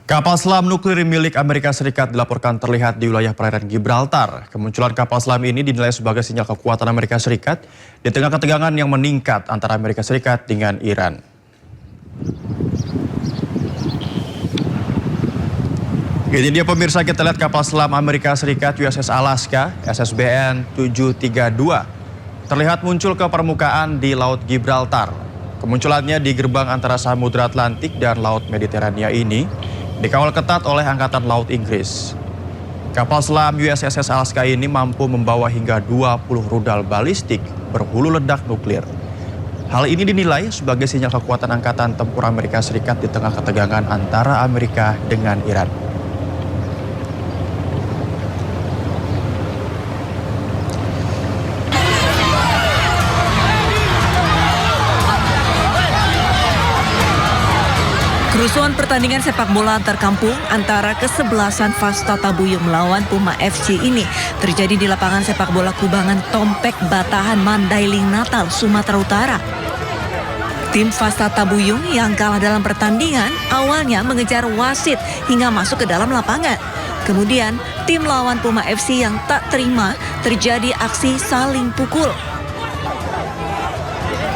Kapal selam nuklir milik Amerika Serikat dilaporkan terlihat di wilayah perairan Gibraltar. Kemunculan kapal selam ini dinilai sebagai sinyal kekuatan Amerika Serikat di tengah ketegangan yang meningkat antara Amerika Serikat dengan Iran. Ini dia pemirsa, kita lihat kapal selam Amerika Serikat USS Alaska SSBN 732 terlihat muncul ke permukaan di Laut Gibraltar. Kemunculannya di gerbang antara Samudra Atlantik dan Laut Mediterania ini dikawal ketat oleh Angkatan Laut Inggris. Kapal selam USS Alaska ini mampu membawa hingga 20 rudal balistik berhulu ledak nuklir. Hal ini dinilai sebagai sinyal kekuatan Angkatan Tempur Amerika Serikat di tengah ketegangan antara Amerika dengan Iran. Kerusuhan pertandingan sepak bola antar kampung antara kesebelasan Fasta Tabuyung melawan Puma FC ini terjadi di lapangan sepak bola Kubangan Tompek Batahan Mandailing Natal, Sumatera Utara. Tim Fasta Tabuyung yang kalah dalam pertandingan awalnya mengejar wasit hingga masuk ke dalam lapangan. Kemudian tim lawan Puma FC yang tak terima terjadi aksi saling pukul.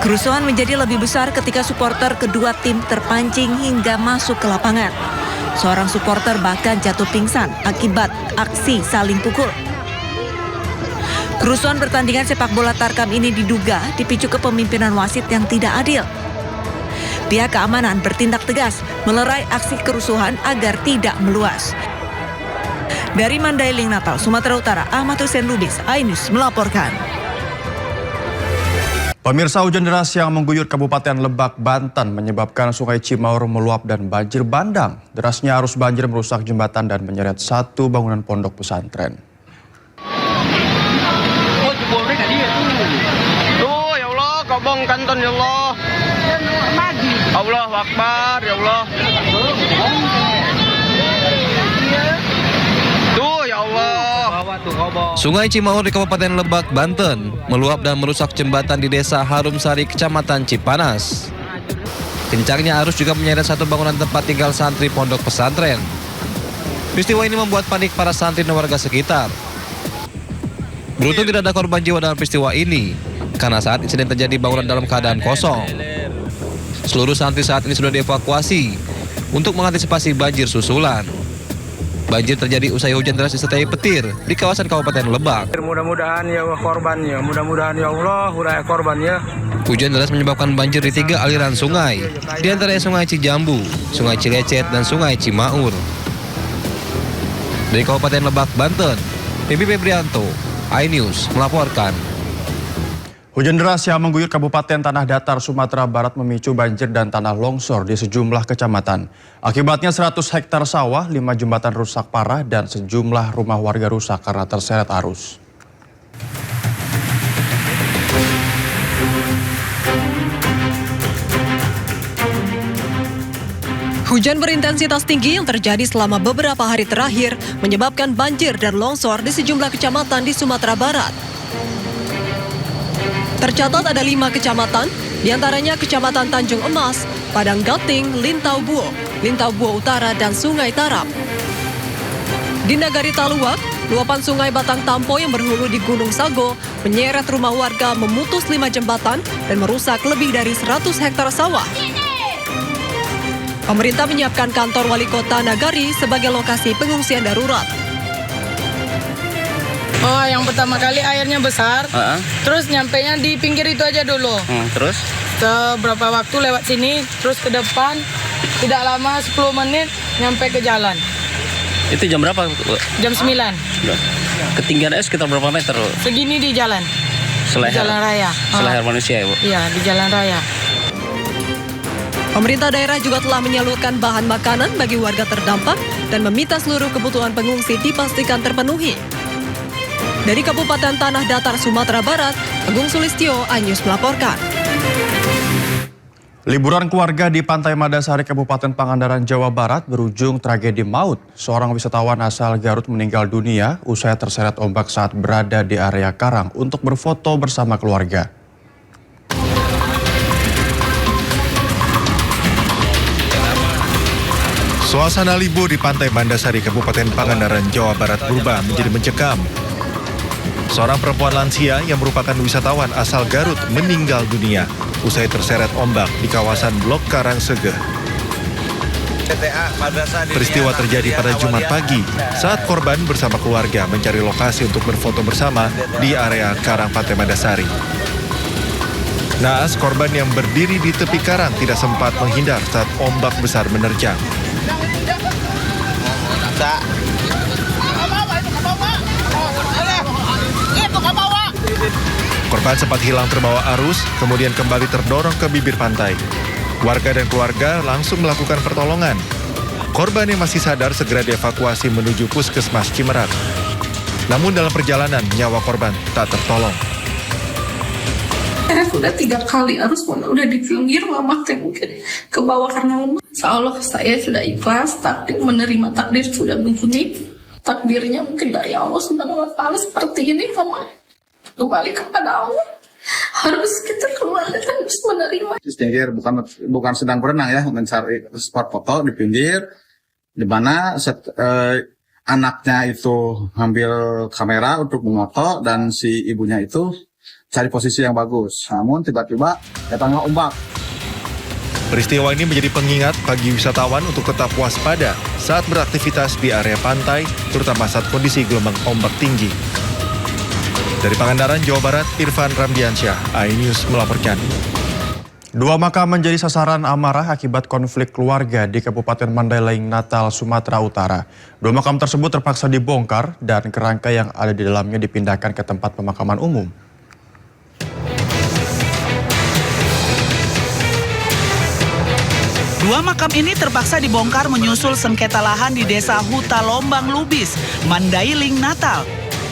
Kerusuhan menjadi lebih besar ketika supporter kedua tim terpancing hingga masuk ke lapangan. Seorang supporter bahkan jatuh pingsan akibat aksi saling pukul. Kerusuhan pertandingan sepak bola Tarkam ini diduga dipicu kepemimpinan wasit yang tidak adil. Pihak keamanan bertindak tegas melerai aksi kerusuhan agar tidak meluas. Dari Mandailing Natal, Sumatera Utara, Ahmad Hussein Lubis, iNews melaporkan. Pemirsa, hujan deras yang mengguyur Kabupaten Lebak, Banten menyebabkan Sungai Cimaur meluap dan banjir bandang. Derasnya arus banjir merusak jembatan dan menyeret satu bangunan pondok pesantren. Tuh, ya Allah, kobong kanton ya Allah. Allahu Akbar, ya Allah. Tuh, ya Allah. Sungai Cimaur di Kabupaten Lebak, Banten meluap dan merusak jembatan di Desa Harum Sari, Kecamatan Cipanas. Kencangnya arus juga menyeret satu bangunan tempat tinggal santri pondok pesantren. Peristiwa ini membuat panik para santri dan warga sekitar. Beruntung tidak ada korban jiwa dalam peristiwa ini, karena saat insiden terjadi bangunan dalam keadaan kosong. Seluruh santri saat ini sudah dievakuasi untuk mengantisipasi banjir susulan. Banjir terjadi usai hujan deras disertai petir di kawasan Kabupaten Lebak. Mudah-mudahan ya korbannya, mudah-mudahan ya Allah urai korbannya. Hujan deras menyebabkan banjir di 3 aliran sungai, di antaranya Sungai Cijambu, Sungai Cilecet, dan Sungai Cimaur. Dari Kabupaten Lebak, Banten, Pipi Febrianto, iNews melaporkan. Hujan deras yang mengguyur Kabupaten Tanah Datar, Sumatera Barat memicu banjir dan tanah longsor di sejumlah kecamatan. Akibatnya 100 hektar sawah, 5 jembatan rusak parah, dan sejumlah rumah warga rusak karena terseret arus. Hujan berintensitas tinggi yang terjadi selama beberapa hari terakhir menyebabkan banjir dan longsor di sejumlah kecamatan di Sumatera Barat. Tercatat ada 5 kecamatan, diantaranya Kecamatan Tanjung Emas, Padang Gating, Lintau Buo Utara, dan Sungai Tarap. Di Nagari Taluak, luapan Sungai Batang Tampo yang berhulu di Gunung Sago menyeret rumah warga, memutus 5 jembatan, dan merusak lebih dari 100 hektar sawah. Pemerintah menyiapkan kantor wali kota Nagari sebagai lokasi pengungsian darurat. Oh, yang pertama kali airnya besar, terus nyampenya di pinggir itu aja dulu. Terus? Beberapa waktu lewat sini, terus ke depan, tidak lama 10 menit nyampe ke jalan. Itu jam berapa? Jam 9. Ketinggian es sekitar berapa meter? Segini di jalan. Seleher, di jalan raya. Seleher manusia ya, Bu? Iya, di jalan raya. Pemerintah daerah juga telah menyalurkan bahan makanan bagi warga terdampak dan meminta seluruh kebutuhan pengungsi dipastikan terpenuhi. Dari Kabupaten Tanah Datar, Sumatera Barat, Agung Sulistyo, iNews melaporkan. Liburan keluarga di Pantai Madasari, Kabupaten Pangandaran, Jawa Barat berujung tragedi maut. Seorang wisatawan asal Garut meninggal dunia usai terseret ombak saat berada di area karang untuk berfoto bersama keluarga. Suasana libur di Pantai Mandasari, Kabupaten Pangandaran, Jawa Barat berubah menjadi mencekam. Seorang perempuan lansia yang merupakan wisatawan asal Garut meninggal dunia usai terseret ombak di kawasan Blok Karangsege. Peristiwa terjadi pada Jumat pagi saat korban bersama keluarga mencari lokasi untuk berfoto bersama di area Karang Pantai Mandasari. Naas, korban yang berdiri di tepi karang tidak sempat menghindar saat ombak besar menerjang. Korban sempat hilang terbawa arus, kemudian kembali terdorong ke bibir pantai. Warga dan keluarga langsung melakukan pertolongan. Korban yang masih sadar segera dievakuasi menuju Puskesmas Cimerak. Namun dalam perjalanan, nyawa korban tak tertolong. Sudah 3 kali harus udah di pinggir, mama mungkin ke bawah karena lemah. Insya Allah saya sudah ikhlas, takdir menerima takdir sudah begini. Takdirnya mungkin dari Allah Subhanahu wa Ta'ala seperti ini, mama. Kembali kepada Allah. Harus kita keluar dan harus menerima. Pinggir bukan sedang berenang ya, mencari spot foto di pinggir, di mana anaknya itu ambil kamera untuk memoto dan si ibunya itu cari posisi yang bagus. Namun tiba-tiba datangnya ombak. Peristiwa ini menjadi pengingat bagi wisatawan untuk tetap waspada saat beraktivitas di area pantai, terutama saat kondisi gelombang ombak tinggi. Dari Pangandaran, Jawa Barat, Irfan Ramdiansyah, iNews melaporkan. 2 makam menjadi sasaran amarah akibat konflik keluarga di Kabupaten Mandailing, Natal, Sumatera Utara. 2 makam tersebut terpaksa dibongkar dan kerangka yang ada di dalamnya dipindahkan ke tempat pemakaman umum. Dua makam ini terpaksa dibongkar menyusul sengketa lahan di Desa Huta Lombang Lubis, Mandailing, Natal.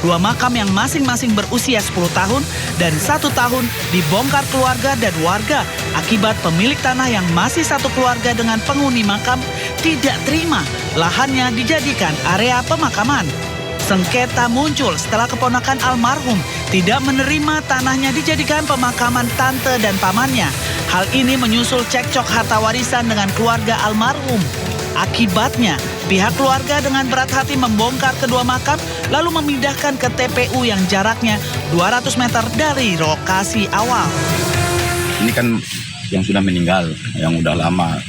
2 makam yang masing-masing berusia 10 tahun dan 1 tahun dibongkar keluarga dan warga akibat pemilik tanah yang masih satu keluarga dengan penghuni makam tidak terima lahannya dijadikan area pemakaman. Sengketa muncul setelah keponakan almarhum tidak menerima tanahnya dijadikan pemakaman tante dan pamannya. Hal ini menyusul cekcok harta warisan dengan keluarga almarhum. Akibatnya, pihak keluarga dengan berat hati membongkar kedua makam lalu memindahkan ke TPU yang jaraknya 200 meter dari lokasi awal. Ini kan yang sudah meninggal, yang udah lama.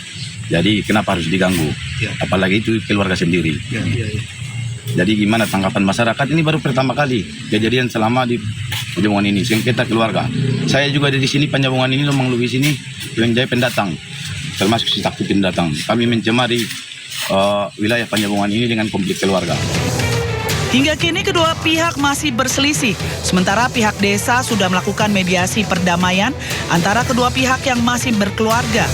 Jadi kenapa harus diganggu? Apalagi itu keluarga sendiri. Jadi gimana tanggapan masyarakat? Ini baru pertama kali kejadian selama di Panjabungan ini, sengketa keluarga. Saya juga ada di sini, Panjabungan ini, Lombang Lubis ini, menjadi pendatang, termasuk si takut pendatang. Kami mencemari wilayah Panjabungan ini dengan konflik keluarga. Hingga kini kedua pihak masih berselisih, sementara pihak desa sudah melakukan mediasi perdamaian antara kedua pihak yang masih berkeluarga.